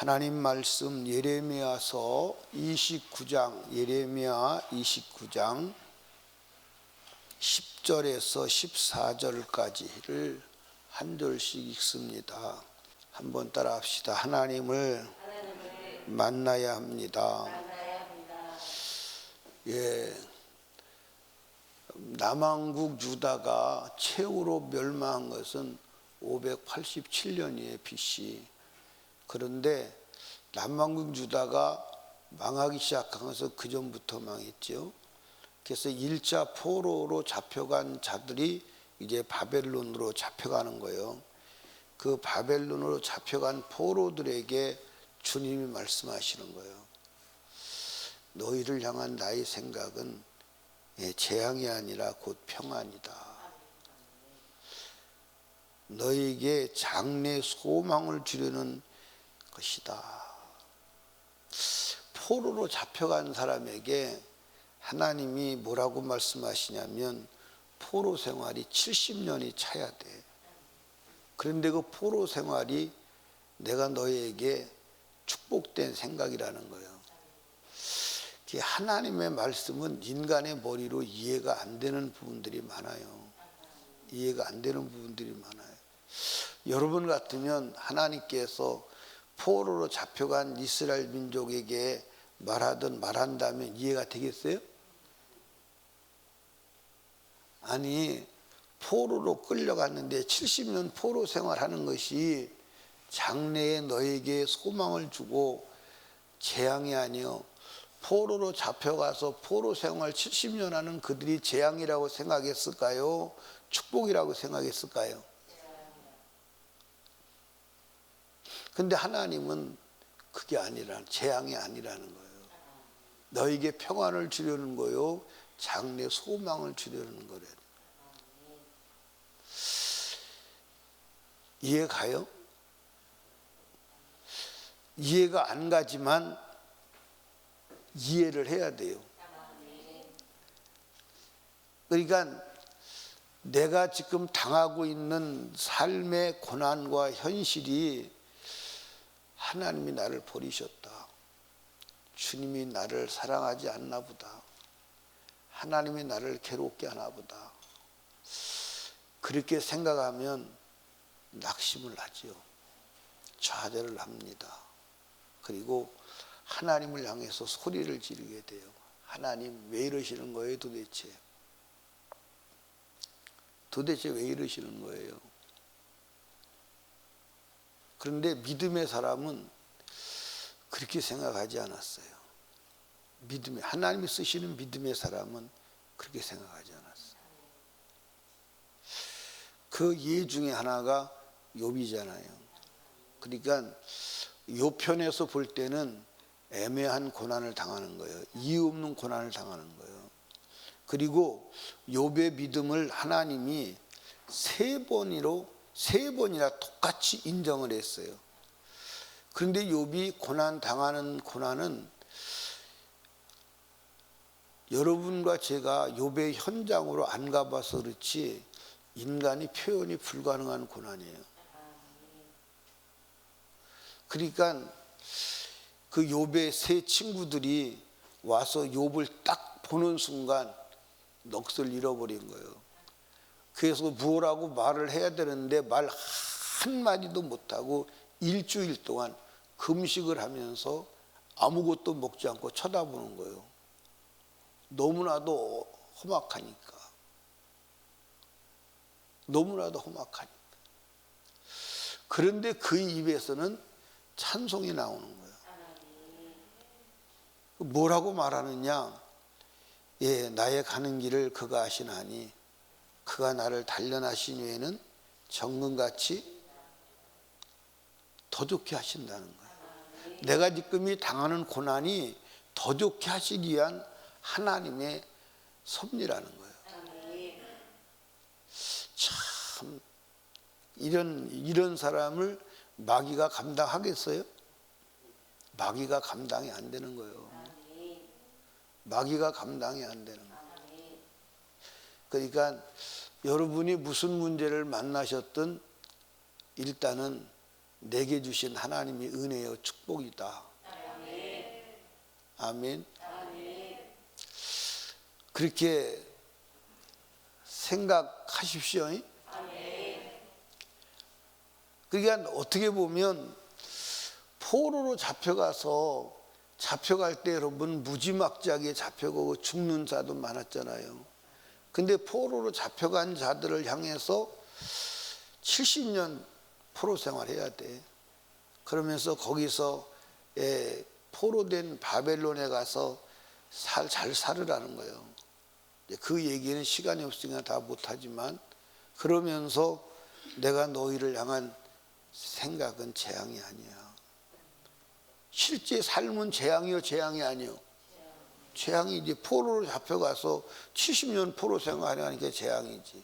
하나님 말씀 예레미야서 29장, 예레미야 29장 10절에서 14절까지를 한 절씩 읽습니다. 한번 따라 합시다. 하나님을 만나야 합니다. 남왕국 유다가 최후로 멸망한 것은 587년이에요, BC. 그런데 남왕국 유다가 망하기 시작한 것은 그 전부터 망했죠. 그래서 1차 포로로 잡혀간 자들이 이제 바벨론으로 잡혀가는 거예요. 그 바벨론으로 잡혀간 포로들에게 주님이 말씀하시는 거예요. 너희를 향한 나의 생각은 재앙이 아니라 곧 평안이다. 너희에게 장래 소망을 주려는 것이다. 포로로 잡혀간 사람에게 하나님이 뭐라고 말씀하시냐면 포로 생활이 70년이 차야 돼. 그런데 그 포로 생활이 내가 너희에게 축복된 생각이라는 거예요. 하나님의 말씀은 인간의 머리로 이해가 안 되는 부분들이 많아요. 이해가 안 되는 부분들이 많아요. 여러분 같으면 하나님께서 포로로 잡혀간 이스라엘 민족에게 말한다면 이해가 되겠어요? 아니, 포로로 끌려갔는데 70년 포로 생활하는 것이 장래에 너에게 소망을 주고 재앙이 아니요, 포로로 잡혀가서 포로 생활 70년 하는 그들이 재앙이라고 생각했을까요? 축복이라고 생각했을까요? 근데 하나님은 그게 아니라, 재앙이 아니라는 거예요. 너에게 평안을 주려는 거요, 장래 소망을 주려는 거래. 이해 가요? 이해가 안 가지만 이해를 해야 돼요. 그러니까 내가 지금 당하고 있는 삶의 고난과 현실이 하나님이 나를 버리셨다, 주님이 나를 사랑하지 않나 보다, 하나님이 나를 괴롭게 하나 보다, 그렇게 생각하면 낙심을 하지요. 좌절을 합니다. 그리고 하나님을 향해서 소리를 지르게 돼요. 하나님 왜 이러시는 거예요? 도대체 왜 이러시는 거예요? 그런데 믿음의 사람은 그렇게 생각하지 않았어요. 하나님이 쓰시는 믿음의 사람은 그렇게 생각하지 않았어요. 그 예 중에 하나가 욥이잖아요. 그러니까 욥 편에서 볼 때는 애매한 고난을 당하는 거예요. 이유 없는 고난을 당하는 거예요. 그리고 욥의 믿음을 하나님이 세 번이나 똑같이 인정을 했어요. 그런데 욥이 당하는 고난은 여러분과 제가 욥의 현장으로 안 가봐서 그렇지 인간이 표현이 불가능한 고난이에요. 그러니까 그 욥의 세 친구들이 와서 욥을 딱 보는 순간 넋을 잃어버린 거예요. 그래서 뭐라고 말을 해야 되는데 말 한마디도 못하고 일주일 동안 금식을 하면서 아무것도 먹지 않고 쳐다보는 거예요. 너무나도 험악하니까. 그런데 그 입에서는 찬송이 나오는 거예요. 뭐라고 말하느냐? 나의 가는 길을 그가 아시나니 그가 나를 단련하신 후에는 정금같이 더 좋게 하신다는 거예요. 내가 지금 이 당하는 고난이 더 좋게 하시기 위한 하나님의 섭리라는 거예요. 참, 이런 사람을 마귀가 감당하겠어요? 마귀가 감당이 안 되는 거예요. 마귀가 감당이 안 되는 거예요. 그러니까 여러분이 무슨 문제를 만나셨든 일단은 내게 주신 하나님의 은혜요 축복이다. 아멘. 그렇게 생각하십시오. 그러니까 어떻게 보면 포로로 잡혀갈 때 여러분 무지막지하게 잡혀가고 죽는 자도 많았잖아요. 근데 포로로 잡혀간 자들을 향해서 70년 포로 생활해야 돼. 그러면서 거기서 포로된 바벨론에 가서 잘 살으라는 거예요. 그 얘기는 시간이 없으니까 다 못하지만, 그러면서 내가 너희를 향한 생각은 재앙이 아니야. 실제 삶은 재앙이요 재앙이 아니요 재앙이지. 포로로 잡혀가서 70년 포로 생활하니까 재앙이지.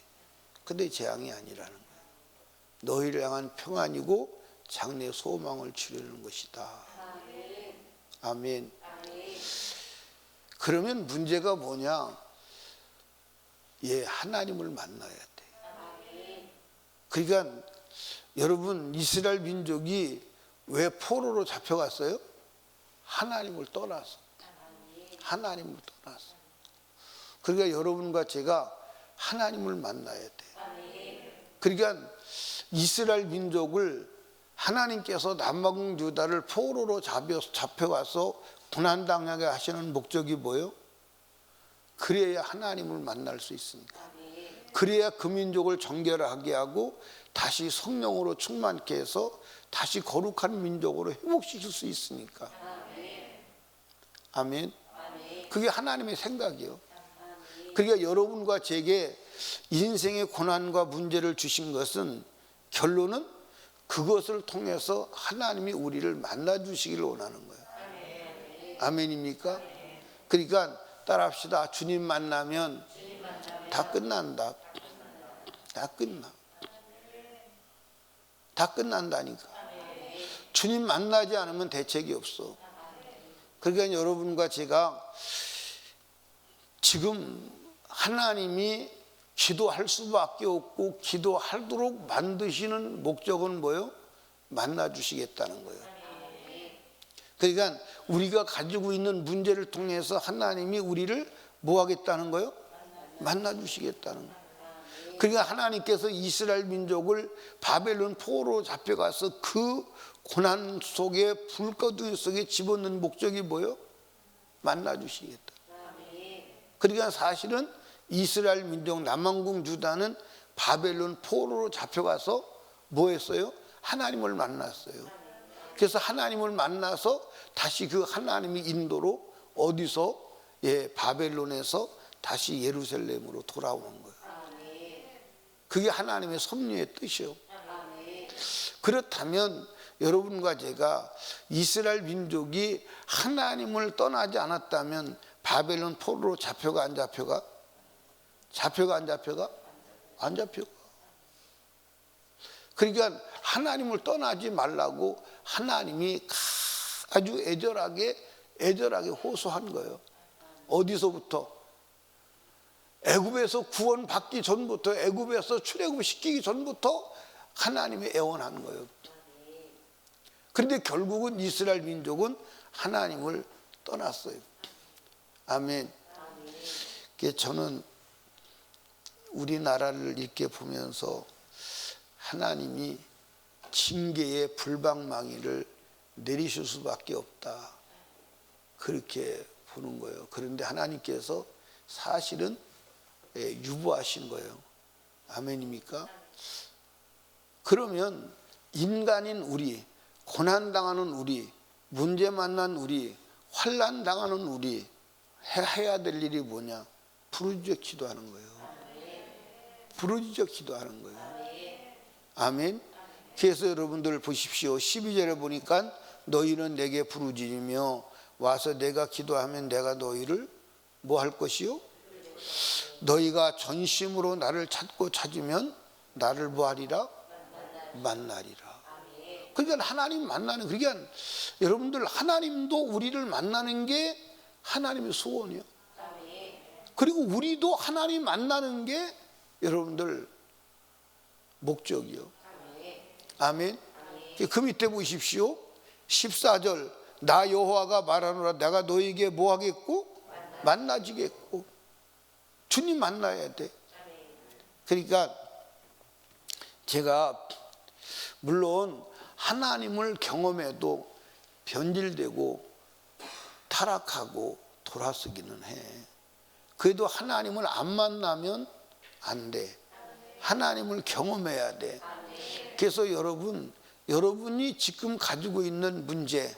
근데 재앙이 아니라는 거야. 너희를 향한 평안이고 장래 소망을 주려는 것이다. 아멘. 그러면 문제가 뭐냐? 하나님을 만나야 돼. 그러니까 여러분, 이스라엘 민족이 왜 포로로 잡혀갔어요? 하나님을 떠나서. 하나님을 떠나서. 그러니까 여러분과 제가 하나님을 만나야 돼. 그러니까 이스라엘 민족을 하나님께서 남방 유다를 포로로 잡혀가서 고난당하게 하시는 목적이 뭐예요? 그래야 하나님을 만날 수 있으니까. 그래야 그 민족을 정결하게 하고 다시 성령으로 충만케 해서 다시 거룩한 민족으로 회복시킬 수 있으니까. 아멘. 그게 하나님의 생각이에요. 그러니까 여러분과 제게 인생의 고난과 문제를 주신 것은, 결론은 그것을 통해서 하나님이 우리를 만나 주시기를 원하는 거예요. 아멘입니까? 그러니까 따라합시다. 주님 만나면 다 끝난다. 다 끝나. 다 끝난다니까. 주님 만나지 않으면 대책이 없어. 그러니까 여러분과 제가 지금 하나님이 기도할 수밖에 없고 기도하도록 만드시는 목적은 뭐예요? 만나 주시겠다는 거예요. 그러니까 우리가 가지고 있는 문제를 통해서 하나님이 우리를 뭐 하겠다는 거예요? 만나 주시겠다는 거예요. 그러니까 하나님께서 이스라엘 민족을 바벨론 포로로 잡혀가서 그 고난 속에 불거둥이 속에 집어넣는 목적이 뭐예요? 만나 주시겠다. 그러니까 사실은 이스라엘 민족 남왕국 유다는 바벨론 포로로 잡혀가서 뭐 했어요? 하나님을 만났어요. 그래서 하나님을 만나서 다시 그 하나님의 인도로 어디서? 바벨론에서 다시 예루살렘으로 돌아오는 거예요. 그게 하나님의 섭리의 뜻이요. 그렇다면 여러분과 제가 이스라엘 민족이 하나님을 떠나지 않았다면 바벨론 포로로 잡혀가 안 잡혀가? 잡혀가 안 잡혀가? 안 잡혀가. 그러니까 하나님을 떠나지 말라고 하나님이 아주 애절하게 호소한 거예요. 어디서부터? 애굽에서 구원받기 전부터, 애굽에서 출애굽시키기 전부터 하나님이 애원한 거예요. 그런데 결국은 이스라엘 민족은 하나님을 떠났어요. 아멘. 저는 우리나라를 이렇게 보면서 하나님이 징계의 불방망이를 내리실 수밖에 없다, 그렇게 보는 거예요. 그런데 하나님께서 사실은 유보하신 거예요. 아멘입니까? 그러면 인간인 우리, 고난당하는 우리, 문제 만난 우리, 환난 당하는 우리 해야 될 일이 뭐냐? 부르짖어 기도하는 거예요. 부르짖어 기도하는 거예요. 아멘. 그래서 여러분들 보십시오. 12절에 보니까 너희는 내게 부르짖으며 와서 내가 기도하면 내가 너희를 뭐 할 것이요? 너희가 전심으로 나를 찾고 찾으면 나를 뭐 하리라? 만나리라. 그러니까 하나님 만나는, 그러니까 여러분들 하나님도 우리를 만나는 게 하나님의 소원이요. 그리고 우리도 하나님 만나는 게 여러분들 목적이요. 아멘. 그 밑에 보십시오. 14절 나 여호와가 말하노라 내가 너에게 뭐 하겠고? 만나지겠고. 주님 만나야 돼. 그러니까 제가 물론 하나님을 경험해도 변질되고 타락하고 돌아서기는 해. 그래도 하나님을 안 만나면 안 돼. 하나님을 경험해야 돼. 그래서 여러분이 지금 가지고 있는 문제,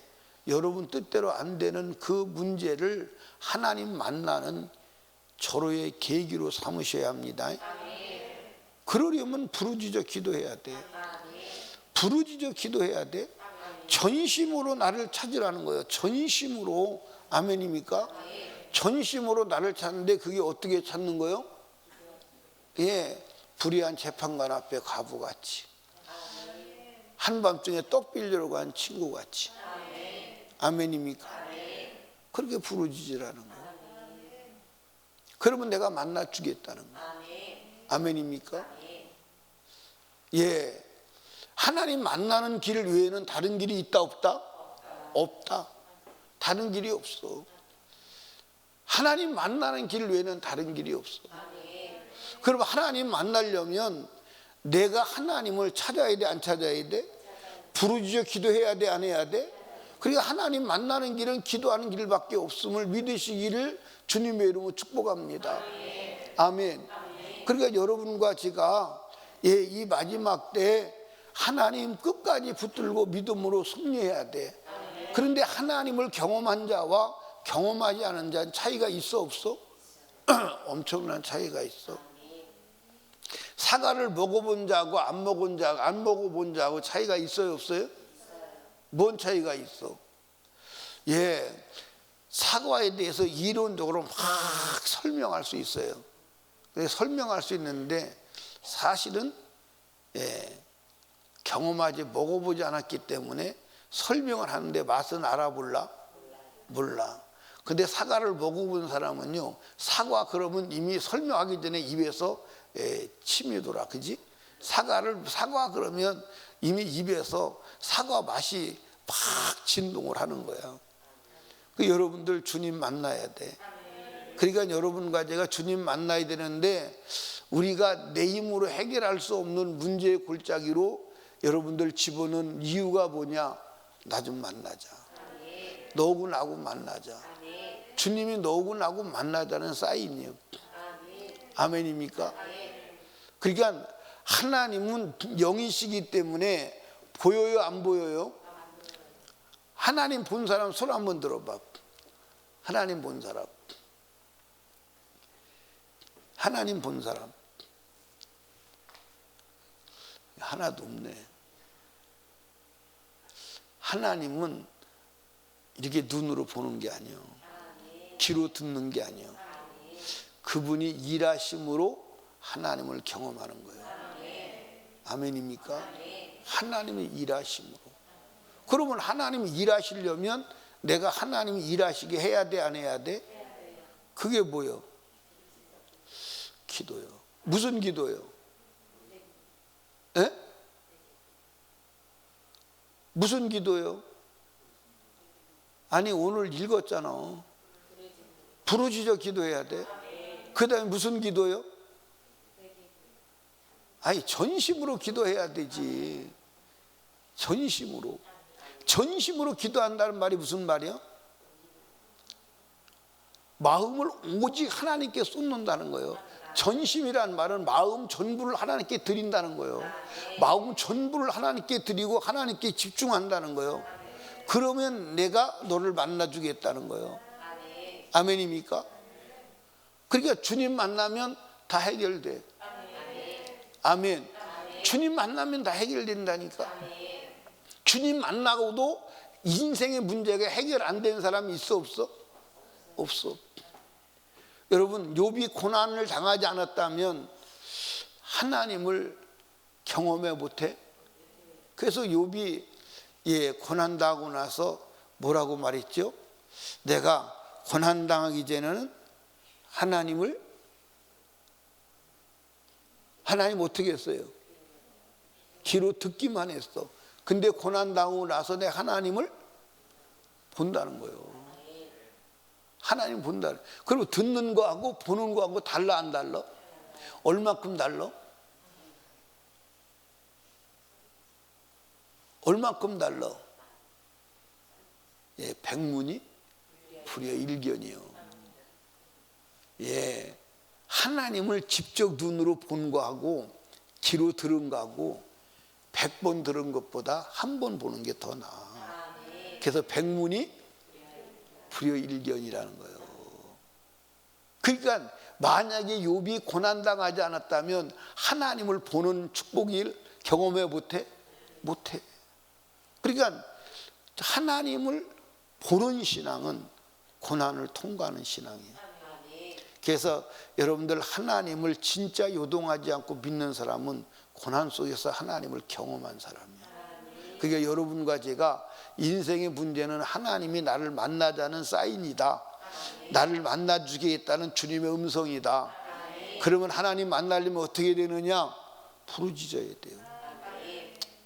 여러분 뜻대로 안 되는 그 문제를 하나님 만나는 절호의 계기로 삼으셔야 합니다. 그러려면 부르짖어 기도해야 돼. 부르짖어 기도해야 돼. 전심으로 나를 찾으라는 거예요. 전심으로. 아멘입니까? 전심으로 나를 찾는데 그게 어떻게 찾는 거예요? 예, 불의한 재판관 앞에 과부같이, 한밤중에 떡 빌려러 간 친구같이. 아멘입니까? 그렇게 부르짖으라는 거예요. 그러면 내가 만나주겠다는 거예요. 아멘입니까? 예, 하나님 만나는 길 외에는 다른 길이 있다 없다? 없다. 다른 길이 없어. 하나님 만나는 길 외에는 다른 길이 없어. 그럼 하나님 만나려면 내가 하나님을 찾아야 돼, 안 찾아야 돼? 부르짖어 기도해야 돼, 안 해야 돼? 그러니까 하나님 만나는 길은 기도하는 길밖에 없음을 믿으시기를 주님의 이름으로 축복합니다. 아멘. 그러니까 여러분과 제가 이 마지막 때 하나님 끝까지 붙들고 믿음으로 승리해야 돼. 그런데 하나님을 경험한 자와 경험하지 않은 자는 차이가 있어 없어? 엄청난 차이가 있어. 사과를 먹어본 자하고 안 먹어본 자하고 차이가 있어요 없어요? 뭔 차이가 있어? 예, 사과에 대해서 이론적으로 막 설명할 수 있어요. 설명할 수 있는데 사실은 경험하지 먹어보지 않았기 때문에 설명을 하는데 맛은 알아볼라? 몰라. 근데 사과를 먹어본 사람은요, 사과 그러면 이미 설명하기 전에 입에서 침이 돌아, 그지? 사과 그러면 이미 입에서 사과 맛이 막 진동을 하는 거야. 그 여러분들 주님 만나야 돼. 그러니까 여러분과 제가 주님 만나야 되는데 우리가 내 힘으로 해결할 수 없는 문제의 골짜기로 여러분들 집어넣은 이유가 뭐냐? 나 좀 만나자. 너하고 나하고 만나자. 주님이 너하고 나하고 만나자는 사인이에요. 아멘입니까? 그러니까 하나님은 영이시기 때문에 보여요, 안 보여요? 하나님 본 사람 손 한번 들어봐. 하나님 본 사람. 하나님 본 사람. 하나도 없네. 하나님은 이렇게 눈으로 보는 게 아니에요. 귀로 듣는 게 아니에요. 그분이 일하심으로 하나님을 경험하는 거예요. 아멘입니까? 하나님이 일하심으로. 그러면 하나님이 일하시려면 내가 하나님이 일하시게 해야 돼, 안 해야 돼? 그게 뭐예요? 기도요. 무슨 기도요? 에? 무슨 기도요? 아니 오늘 읽었잖아. 부르짖어 기도해야 돼. 그 다음에 무슨 기도요? 아니 전심으로 기도해야 되지. 전심으로. 전심으로 기도한다는 말이 무슨 말이야? 마음을 오직 하나님께 쏟는다는 거예요. 전심이란 말은 마음 전부를 하나님께 드린다는 거예요. 마음 전부를 하나님께 드리고 하나님께 집중한다는 거예요. 그러면 내가 너를 만나주겠다는 거예요. 아멘입니까? 그러니까 주님 만나면 다 해결돼. 아멘. 주님 만나면 다 해결된다니까. 주님 만나고도 인생의 문제가 해결 안 된 사람이 있어 없어? 없어. 여러분 욥이 고난을 당하지 않았다면 하나님을 경험해 못해? 그래서 욥이 고난 당하고 나서 뭐라고 말했죠? 내가 고난 당하기 전에는 하나님 어떻게 했어요? 귀로 듣기만 했어. 근데 고난 당하고 나서 내 하나님을 본다는 거예요. 하나님 본다. 그리고 듣는 거하고 보는 거하고 달라 안 달라? 얼마큼 달라? 얼마큼 달라? 예, 백문이 불여일견이요. 예, 하나님을 직접 눈으로 본 거하고 귀로 들은 거하고 100번 들은 것보다 한 번 보는 게 더 나아. 그래서 백문이 불여일견이라는 거예요. 그러니까 만약에 욥이 고난당하지 않았다면 하나님을 보는 축복을 경험해 못해? 못해. 그러니까 하나님을 보는 신앙은 고난을 통과하는 신앙이에요. 그래서 여러분들 하나님을 진짜 요동하지 않고 믿는 사람은 고난 속에서 하나님을 경험한 사람이에요. 그러니까 여러분과 제가 인생의 문제는 하나님이 나를 만나자는 사인이다. 나를 만나주겠다는 주님의 음성이다. 그러면 하나님 만나려면 어떻게 되느냐? 부르짖어야 돼요.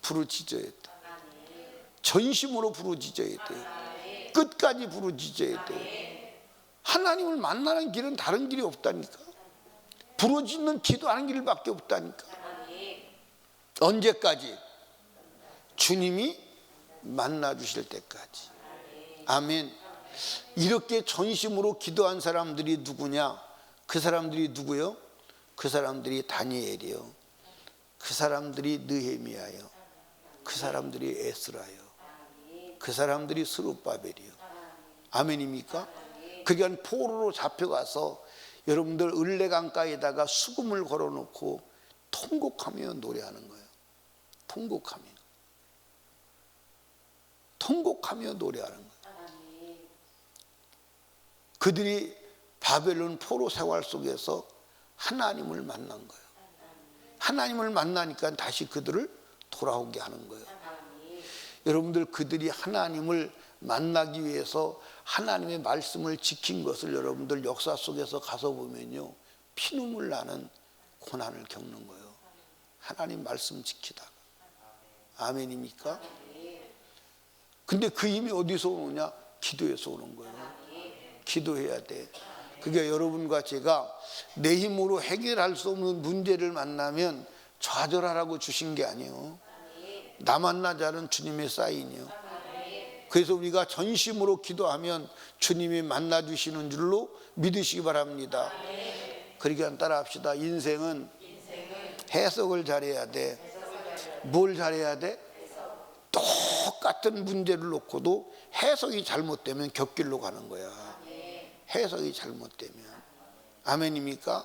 부르짖어야 돼. 전심으로 부르짖어야 돼요. 끝까지 부르짖어야 돼요. 하나님을 만나는 길은 다른 길이 없다니까. 부르짖는 기도하는 길밖에 없다니까. 언제까지? 주님이 만나 주실 때까지. 아멘. 이렇게 전심으로 기도한 사람들이 누구냐? 그 사람들이 누구요? 그 사람들이 다니엘이요. 그 사람들이 느헤미야요. 그 사람들이 에스라요. 그 사람들이 스룹바벨이요. 아멘입니까? 그러니까 포로로 잡혀가서 여러분들 을레강가에다가 수금을 걸어놓고 통곡하며 노래하는 거예요. 통곡하며 노래하는 거예요. 그들이 바벨론 포로 생활 속에서 하나님을 만난 거예요. 하나님을 만나니까 다시 그들을 돌아오게 하는 거예요. 여러분들 그들이 하나님을 만나기 위해서 하나님의 말씀을 지킨 것을 여러분들 역사 속에서 가서 보면요, 피눈물 나는 고난을 겪는 거예요. 하나님 말씀 지키다가. 아멘입니까? 근데 그 힘이 어디서 오느냐? 기도에서 오는 거예요. 기도해야 돼. 그게 여러분과 제가 내 힘으로 해결할 수 없는 문제를 만나면 좌절하라고 주신 게 아니에요. 나 만나자는 주님의 사인이요. 그래서 우리가 전심으로 기도하면 주님이 만나 주시는 줄로 믿으시기 바랍니다. 그러니까 따라합시다. 인생은 해석을 잘해야 돼. 뭘 잘해야 돼? 똑같은 문제를 놓고도 해석이 잘못되면 곁길로 가는 거야. 해석이 잘못되면. 아멘입니까?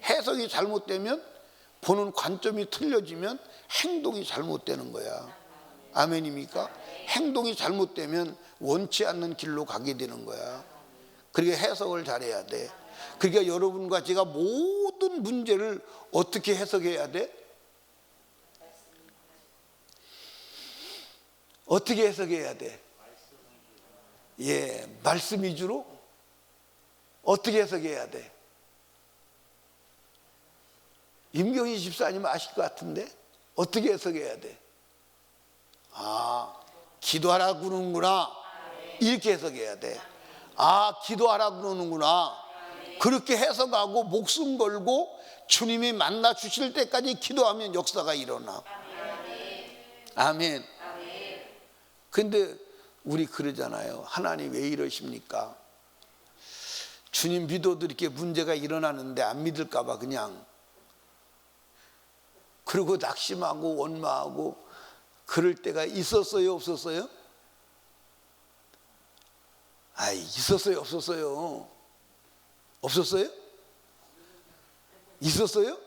해석이 잘못되면, 보는 관점이 틀려지면 행동이 잘못되는 거야. 아멘입니까? 행동이 잘못되면 원치 않는 길로 가게 되는 거야. 그러니까 해석을 잘해야 돼. 그러니까 여러분과 제가 모든 문제를 어떻게 해석해야 돼? 어떻게 해석해야 돼? 예, 말씀 위주로? 어떻게 해석해야 돼? 임경희 집사님 아실 것 같은데? 어떻게 해석해야 돼? 아, 기도하라 그러는구나. 이렇게 해석해야 돼. 아, 기도하라 그러는구나. 그렇게 해석하고 목숨 걸고 주님이 만나 주실 때까지 기도하면 역사가 일어나. 아멘. 근데 우리 그러잖아요. 하나님 왜 이러십니까? 주님 믿어도 이렇게 문제가 일어나는데 안 믿을까 봐 그냥, 그리고 낙심하고 원망하고 그럴 때가 있었어요, 없었어요? 있었어요, 없었어요? 없었어요? 있었어요?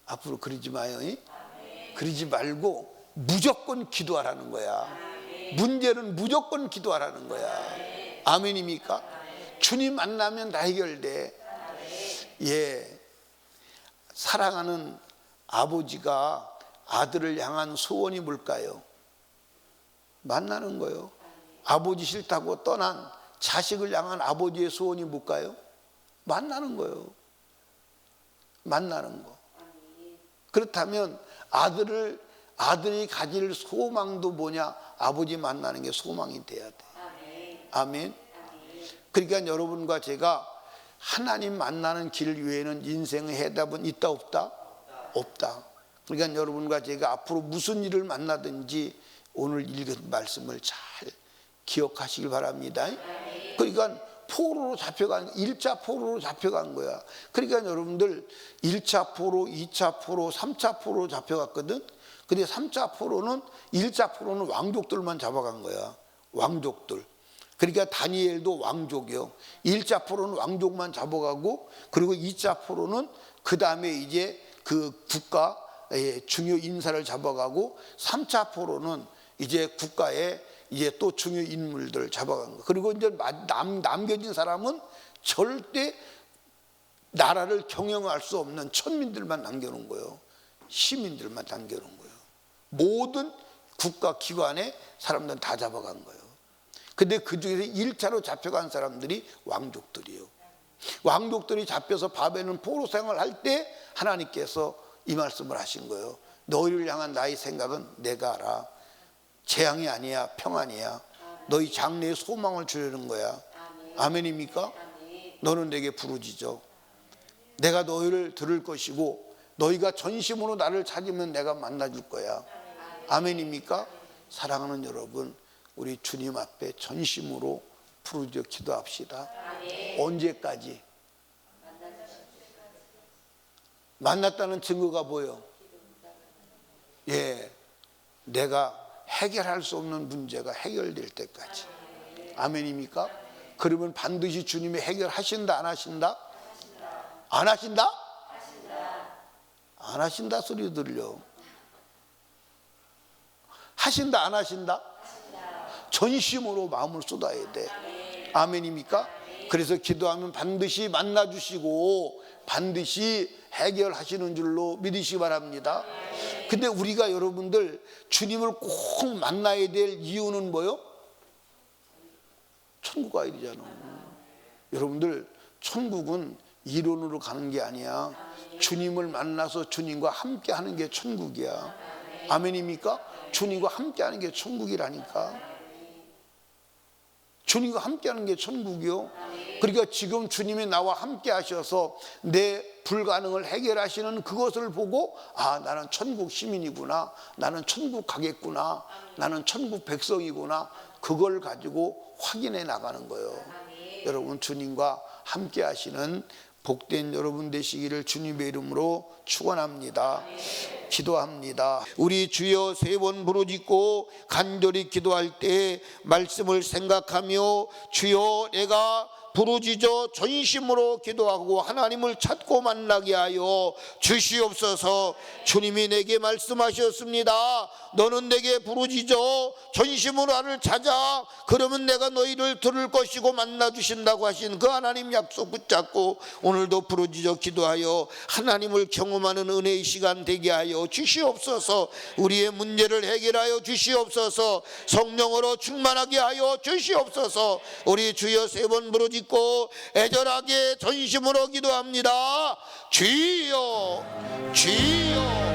앞으로 그러지 마요. 그러지 말고 무조건 기도하라는 거야. 문제는 무조건 기도하라는 거야. 아멘입니까? 주님 만나면 다 해결돼. 예, 사랑하는 아버지가 아들을 향한 소원이 뭘까요? 만나는 거예요. 아버지 싫다고 떠난 자식을 향한 아버지의 소원이 뭘까요? 만나는 거예요. 만나는 거. 그렇다면 아들이 가질 소망도 뭐냐? 아버지 만나는 게 소망이 돼야 돼. 아멘. 그러니까 여러분과 제가 하나님 만나는 길 외에는 인생의 해답은 있다 없다? 없다. 그러니까 여러분과 제가 앞으로 무슨 일을 만나든지 오늘 읽은 말씀을 잘 기억하시길 바랍니다. 그러니까 포로로 잡혀간, 1차 포로로 잡혀간 거야. 그러니까 여러분들 1차 포로, 2차 포로, 3차 포로로 잡혀갔거든. 근데 3차 포로는, 1차 포로는 왕족들만 잡아간 거야. 왕족들. 그러니까 다니엘도 왕족이요. 1차 포로는 왕족만 잡아가고, 그리고 2차 포로는 그 다음에 이제 그 국가의 중요 인사를 잡아가고, 3차 포로는 이제 국가의 이제 또 중요 인물들을 잡아간 거. 그리고 이제 남겨진 사람은 절대 나라를 경영할 수 없는 천민들만 남겨놓은 거예요. 시민들만 남겨놓은 거예요. 모든 국가 기관의 사람들은 다 잡아간 거예요. 근데 그 중에서 1차로 잡혀간 사람들이 왕족들이에요. 왕족들이 잡혀서 바벨론 포로 생활할 때 하나님께서 이 말씀을 하신 거예요. 너희를 향한 나의 생각은 내가 알아. 재앙이 아니야, 평안이야. 너희 장래에 소망을 주려는 거야. 아멘입니까? 너는 내게 부르짖어. 내가 너희를 들을 것이고 너희가 전심으로 나를 찾으면 내가 만나줄 거야. 아멘입니까? 사랑하는 여러분, 우리 주님 앞에 전심으로 부르짖어 기도합시다. 언제까지? 만났다는 증거가 뭐예요? 예, 내가 해결할 수 없는 문제가 해결될 때까지. 아멘입니까? 그러면 반드시 주님이 해결하신다, 안 하신다? 안 하신다? 안 하신다 소리 들려. 하신다, 안 하신다? 전심으로 마음을 쏟아야 돼. 아멘입니까? 그래서 기도하면 반드시 만나주시고 반드시 해결하시는 줄로 믿으시기 바랍니다. 근데 우리가 여러분들 주님을 꼭 만나야 될 이유는 뭐요? 천국 가야 되잖아. 여러분들 천국은 이론으로 가는 게 아니야. 주님을 만나서 주님과 함께 하는 게 천국이야. 아멘입니까? 주님과 함께 하는 게 천국이라니까. 주님과 함께 하는 게 천국이요. 그러니까 지금 주님이 나와 함께 하셔서 내 불가능을 해결하시는 그것을 보고, 아, 나는 천국 시민이구나, 나는 천국 가겠구나, 나는 천국 백성이구나, 그걸 가지고 확인해 나가는 거예요. 여러분, 주님과 함께 하시는 복된 여러분 되시기를 주님의 이름으로 축원합니다. 기도합니다. 우리 주여 세 번 부르짖고 간절히 기도할 때 말씀을 생각하며 주여 내가 부르짖어 전심으로 기도하고 하나님을 찾고 만나게 하여 주시옵소서. 주님이 내게 말씀하셨습니다. 너는 내게 부르짖어 전심으로 나를 찾아, 그러면 내가 너희를 들을 것이고 만나주신다고 하신 그 하나님 약속 붙잡고 오늘도 부르짖어 기도하여 하나님을 경험하는 은혜의 시간 되게 하여 주시옵소서. 우리의 문제를 해결하여 주시옵소서. 성령으로 충만하게 하여 주시옵소서. 우리 주여 세 번 부르짖고 애절하게 전심으로 기도합니다. 주여, 주여.